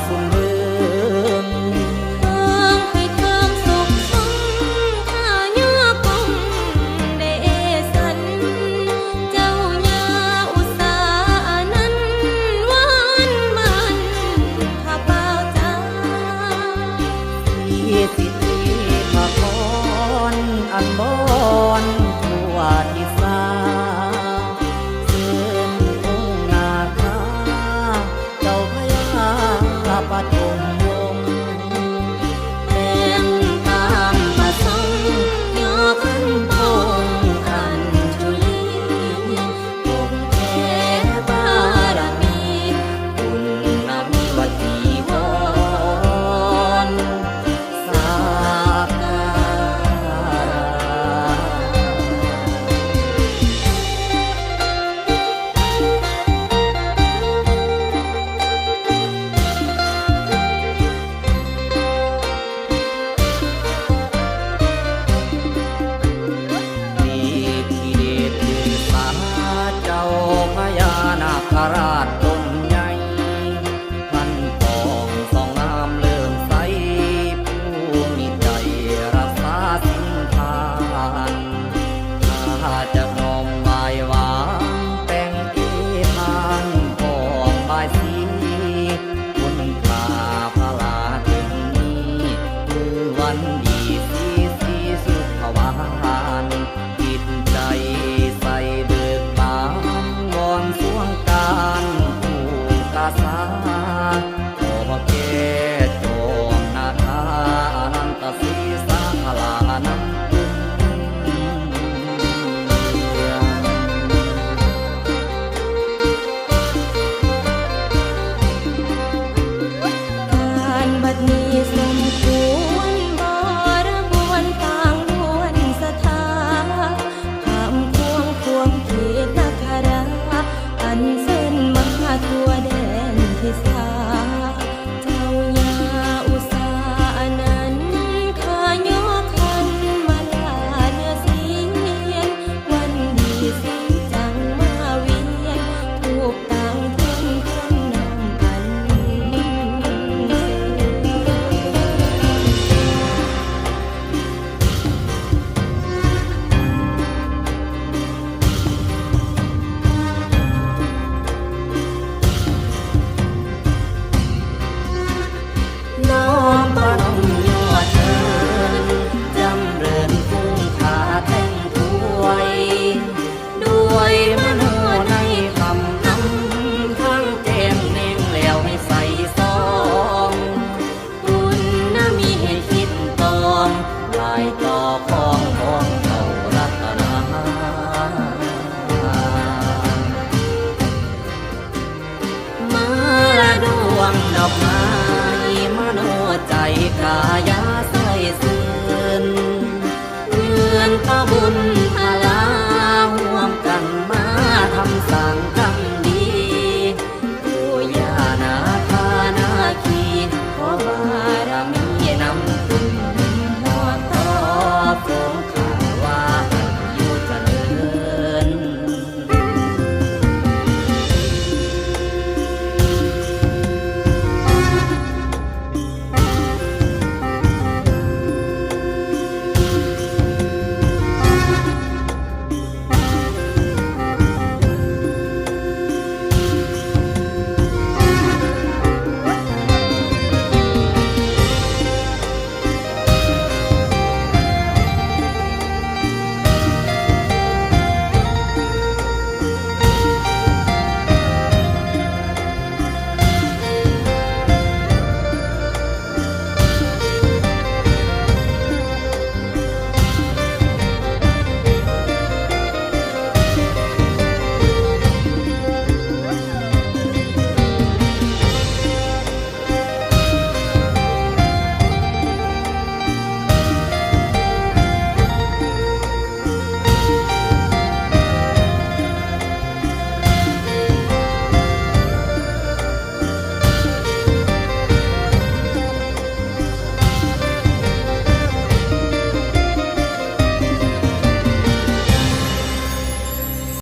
สุนเรืองเมืองให้เทิงสุขสมข้าย่ากงเดสันเจ้าย่าอุตสานั้นหวานมันข้าเปล่าจ้าที่สิทธิพระพรอันบอนทั่วทิศาเสื่อมองค์นาคาเจ้าพญาปฐมวงศ์เป็นตามประสงค์ย่อขึ้นพงอัญชุลีคงแผ่บารมีบุญนำวัจีวรสักการะ มีที่เดชถือสาเจ้าพญานาคราชตนใหญ่พันทองสองงามเลื่อมใสผู้มีใจรักษาสินทานถ้าจะน้อมบายวางแต่งอีทานพองบายสีคุณค่าพระลาถึงนี้คือวันดีสีสุขวานจิตใจใส่เบิกบานวอนสวงการผู้กาสาขอพระเกศจอมนาคาอนันตศรีสาขลานันตุการบัดนี้สมควรบรบวนต่างล้วนสถาคำควงเขตนาคราอันเส้นมาทั่วแดนทิศาเจ้าย่าอุตสานั้นข้าย่อคันมาลาเนื้อเสียนวันดีสีจังมาเวียนถูกต่างเพื่อนนำอันน้อมปนมยอดเชิญจำเริญคุ้งขาแต่งถวยด้วยมโนในคำนำทั้งแก้มเน่งแล้วให้ใส่ซองบุญน่ะมีให้คิดตองลายต่อของเขารัตนา มาละดวงดอกไม้มโนใจกายาใส่ซื่นเพื่อนตาบุญ